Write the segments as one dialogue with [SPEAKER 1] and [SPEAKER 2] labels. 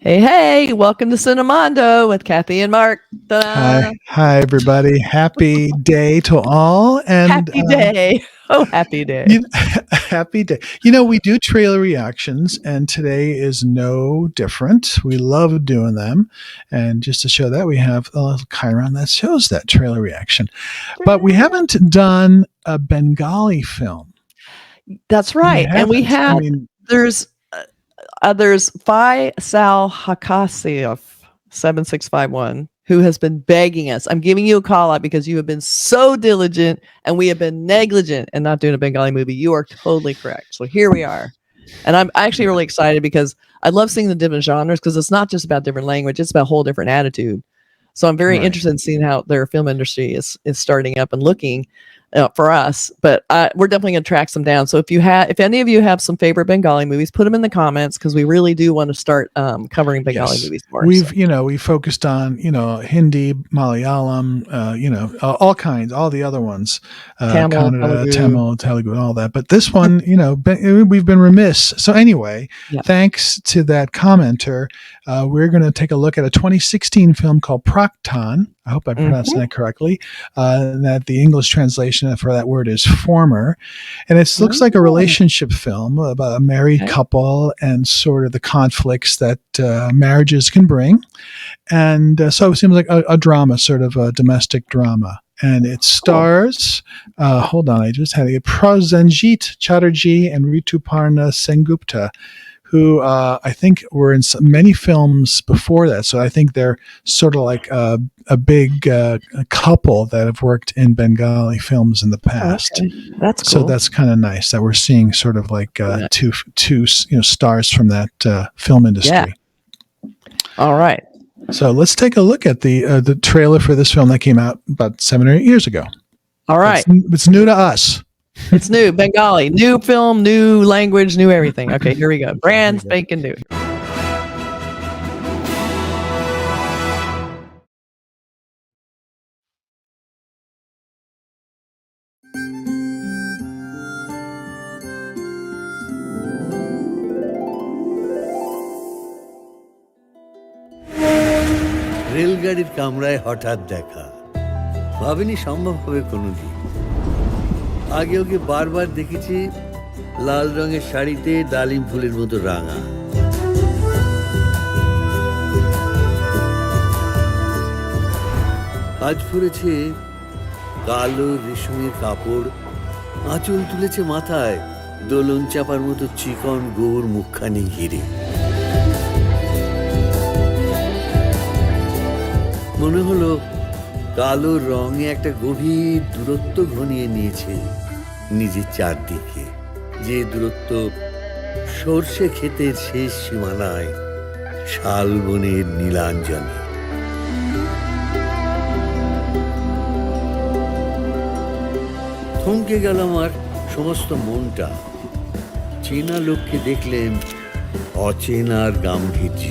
[SPEAKER 1] Hey, welcome to Cinemondo with Kathy and Mark.
[SPEAKER 2] Hi, everybody. Happy day to all. And
[SPEAKER 1] happy day. Happy day.
[SPEAKER 2] Happy day. We do trailer reactions, and today is no different. We love doing them. And just to show that, we have a little chyron that shows that trailer reaction. But we haven't done a Bengali film.
[SPEAKER 1] That's right. And we have, there's Faisal Hakasiev 7651 who has been begging us. I'm giving you a call out because you have been so diligent and we have been negligent in not doing a Bengali movie. You are totally correct. So here we are. And I'm actually really excited because I love seeing the different genres because it's not just about different language, it's about a whole different attitude. So I'm very interested in seeing how their film industry is starting up and looking for us, but we're definitely going to track some down. So if any of you have some favorite Bengali movies, put them in the comments because we really do want to start covering Bengali movies more.
[SPEAKER 2] We focused on Hindi, Malayalam, all kinds, all the other ones, Kannada, Tamil, Telugu, and all that. But this one, we've been remiss. So anyway, thanks to that commenter, we're going to take a look at a 2016 film called Praktan. I hope I pronounced that correctly. That the English translation for that word is former. And it looks like a relationship film about a married couple and sort of the conflicts that marriages can bring. And so it seems like a drama, sort of a domestic drama. And it stars, hold on, I just had it, Prosenjit Chatterjee and Rituparna Sengupta, who I think were in many films before that. So I think they're sort of like a big couple that have worked in Bengali films in the past.
[SPEAKER 1] Okay. That's cool.
[SPEAKER 2] So that's kind of nice that we're seeing sort of like two stars from that film industry.
[SPEAKER 1] Yeah. All right.
[SPEAKER 2] So let's take a look at the trailer for this film that came out about 7 or 8 years ago.
[SPEAKER 1] All right.
[SPEAKER 2] It's new to us.
[SPEAKER 1] It's new, Bengali, new film, new language, new everything. Okay, here we go. Brand spanking new.
[SPEAKER 3] রেলগাড়ির কামরায় হঠাৎ দেখা ভাবিনি সম্ভব হবে কোনোদিন আগে ওকে বারবার দেখেছি লাল রঙের শাড়িতে ডালিম ফুলের মতো রাঙা আজ পরেছে কালো রেশমের কাপড় আঁচল তুলেছে মাথায় দোলন চাপার মতো চিকন গোর মুখখানি ঘিরে মনে হলো কালো রঙে একটা গভীর দূরত্ব ঘনিয়ে নিয়েছে নিজের চারদিকে যে দূরত্ব সর্ষে ক্ষেতের শেষ সীমানায় শালবনের নীলাঞ্জনে থমকে গেল আমার সমস্ত মনটা চেনা লোককে দেখলেন অচেনার গাম্ভীর্য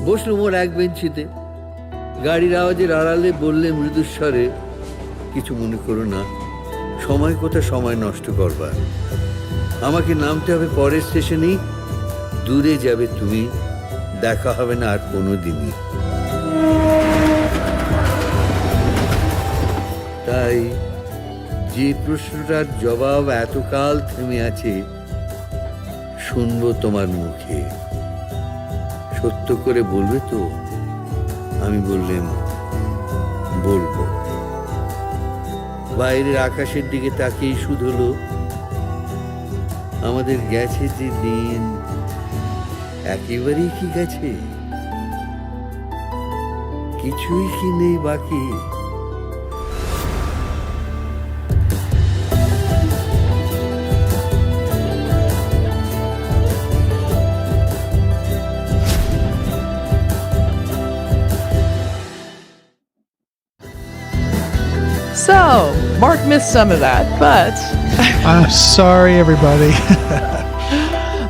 [SPEAKER 3] বসলুম ওর এক বেঞ্চিতে গাড়ির আওয়াজের আড়ালে বললে মৃদুস্বরে কিছু মনে করো না সময় কোথা সময় নষ্ট করবার আমাকে নামতে হবে পরের স্টেশনেই দূরে যাবে তুমি দেখা হবে না আর কোনো দিনই তাই যে প্রশ্নটার জবাব এতকাল থেমে আছে শুনবো তোমার মুখে সত্য করে বলবে তো আমি বললাম বলবো বাইরের আকাশের দিকে তাকিয়ে শুধলো আমাদের গেছে যে দিন একেবারেই কি গেছে কিছুই কি নেই বাকি
[SPEAKER 1] So Mark missed some of that, but
[SPEAKER 2] I'm sorry, everybody.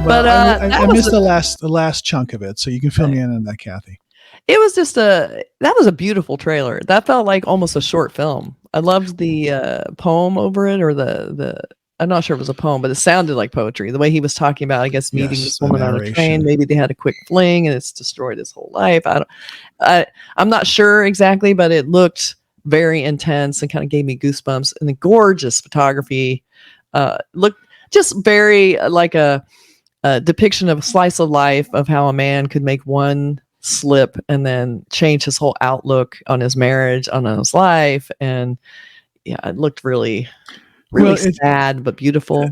[SPEAKER 1] But
[SPEAKER 2] I missed the last chunk of it, so you can fill me in on that, Kathy.
[SPEAKER 1] It was just that was a beautiful trailer. That felt like almost a short film. I loved the poem over it, or the I'm not sure if it was a poem, but it sounded like poetry. The way he was talking about, I guess, meeting this woman on a train. Maybe they had a quick fling, and it's destroyed his whole life. I'm not sure exactly, but it looked very intense and kind of gave me goosebumps. And the gorgeous photography looked just very like a depiction of a slice of life of how a man could make one slip and then change his whole outlook on his marriage, on his life. And yeah, it looked really sad but beautiful.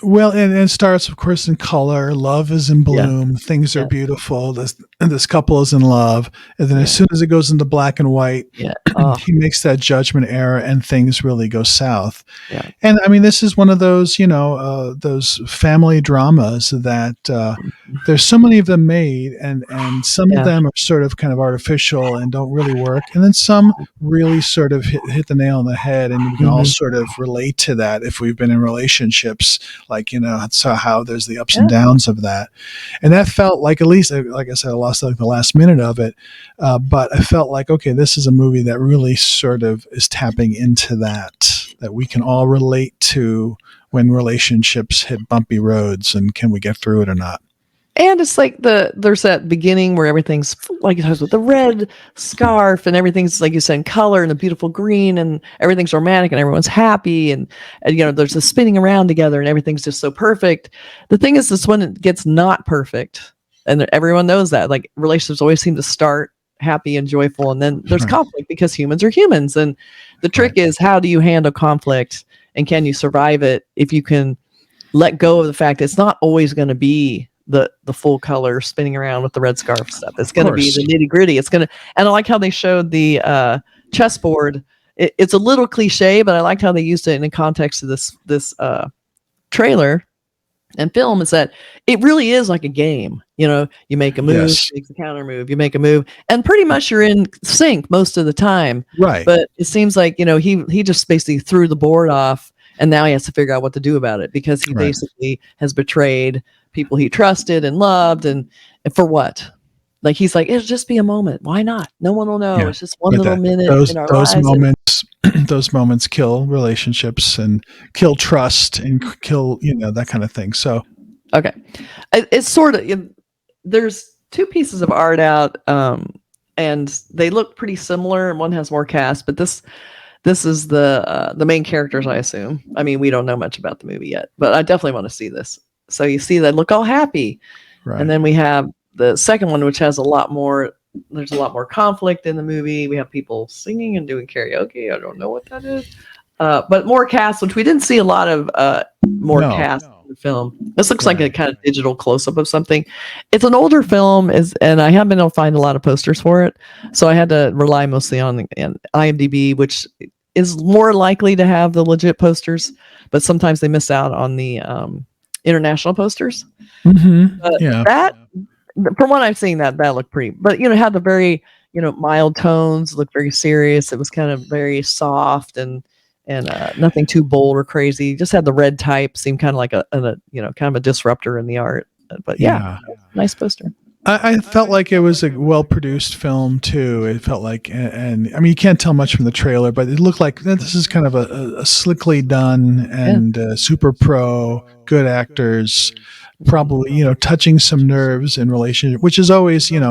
[SPEAKER 2] Well, and it starts, of course, in color. Love is in bloom. Things are beautiful. This couple is in love. And then as soon as it goes into black and white, he makes that judgment error and things really go south.
[SPEAKER 1] Yeah.
[SPEAKER 2] And I mean, this is one of those, those family dramas that there's so many of them made, and some of them are sort of kind of artificial and don't really work. And then some really sort of hit the nail on the head, and we can all sort of relate to that if we've been in relationships. Like, so how there's the ups and downs of that. And that felt like, at least, like I said, I lost like the last minute of it. But I felt like, okay, this is a movie that really sort of is tapping into that we can all relate to when relationships hit bumpy roads, and can we get through it or not?
[SPEAKER 1] And it's like there's that beginning where everything's like it has with the red scarf and everything's, like you said, in color and a beautiful green, and everything's romantic and everyone's happy, and there's a spinning around together and everything's just so perfect. The thing is, this one gets not perfect, and everyone knows that. Like, relationships always seem to start happy and joyful, and then there's conflict because humans are humans, and the trick is, how do you handle conflict, and can you survive it if you can let go of the fact that it's not always going to be the full color spinning around with the red scarf stuff. It's going to be the nitty gritty. And I like how they showed the chessboard. It's a little cliche, but I liked how they used it in the context of this trailer and film. Is that it really is like a game. You make a move, you make the counter move, you make a move, and pretty much you're in sync most of the time.
[SPEAKER 2] Right.
[SPEAKER 1] But it seems like, he just basically threw the board off, and now he has to figure out what to do about it, because he basically has betrayed people he trusted and loved, and for what? Like, he's like, it'll just be a moment. Why not? No one will know. It's just one little minute in our lives.
[SPEAKER 2] Those moments kill relationships and kill trust and kill, that kind of thing. So,
[SPEAKER 1] okay, it's sort of, there's two pieces of art out, and they look pretty similar, and one has more cast, but this is the main characters, I assume. I mean, we don't know much about the movie yet, but I definitely want to see this. So you see they look all happy. Right. And then we have the second one, which has there's a lot more conflict in the movie. We have people singing and doing karaoke. I don't know what that is. But more cast, which we didn't see a lot of cast in the film. This looks like a kind of digital close-up of something. It's an older film, and I haven't been able to find a lot of posters for it. So I had to rely mostly on IMDb, which is more likely to have the legit posters, but sometimes they miss out on the international posters. That, from what I've seen, that looked pretty, but had the very mild tones, looked very serious. It was kind of very soft and nothing too bold or crazy. Just had the red type, seemed kind of like a kind of a disruptor in the art. But nice poster.
[SPEAKER 2] I felt like it was a well-produced film too. It felt like, and I mean, you can't tell much from the trailer, but it looked like this is kind of a slickly done and super pro, good actors, probably, touching some nerves in relationship, which is always, I'm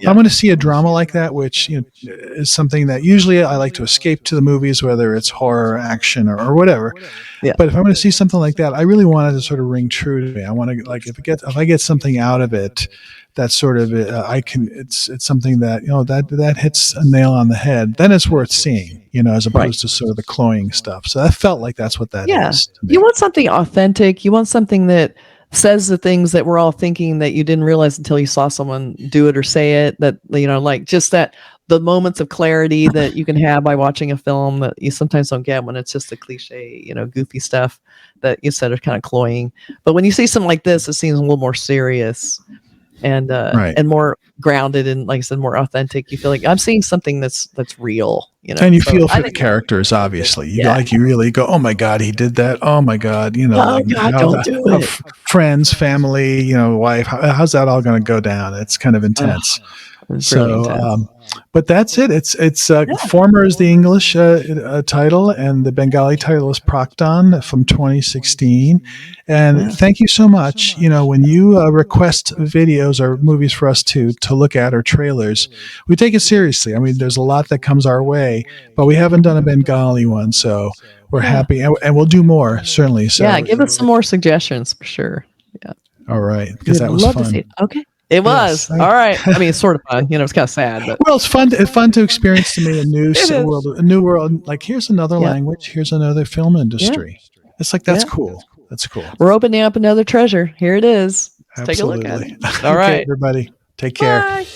[SPEAKER 2] going to see a drama like that, which is something that usually I like to escape to the movies, whether it's horror, action, or whatever. Yeah. But if I'm going to see something like that, I really wanted to sort of ring true to me. I want to, like, if I get something out of it, that sort of it's something that that hits a nail on the head, then it's worth seeing, as opposed to sort of the cloying stuff. So I felt like that's what that is to me.
[SPEAKER 1] You want something authentic. You want something that says the things that we're all thinking that you didn't realize until you saw someone do it or say it, that like just that the moments of clarity that you can have by watching a film that you sometimes don't get when it's just the cliche, goofy stuff that you said are kind of cloying. But when you see something like this, it seems a little more serious. and more grounded and, like I said, more authentic. You feel like I'm seeing something that's real,
[SPEAKER 2] and you feel for the characters. Obviously, you really go, oh my God, he did that. Oh my God,
[SPEAKER 1] God, don't do it.
[SPEAKER 2] Friends, family, wife. How's that all going to go down? It's kind of intense.
[SPEAKER 1] Really intense.
[SPEAKER 2] But that's it. It's Former is the English title, and the Bengali title is Praktan from 2016. And thank you so much. When you request videos or movies for us to look at, or trailers, we take it seriously. I mean, there's a lot that comes our way, but we haven't done a Bengali one, so we're happy, and we'll do more, certainly. So
[SPEAKER 1] give us some more suggestions for sure. Yeah.
[SPEAKER 2] All right, because that was fun.
[SPEAKER 1] To see it. Okay. It was. All right. I mean, it's sort of fun. It's kind of sad, but
[SPEAKER 2] well, it's fun. It's fun to experience to me a new world. Like, here's another language. Here's another film industry. Yeah. It's like, that's cool. That's cool.
[SPEAKER 1] We're opening up another treasure. Here it is. Let's take a look at it. All right,
[SPEAKER 2] everybody. Take care.
[SPEAKER 1] Bye.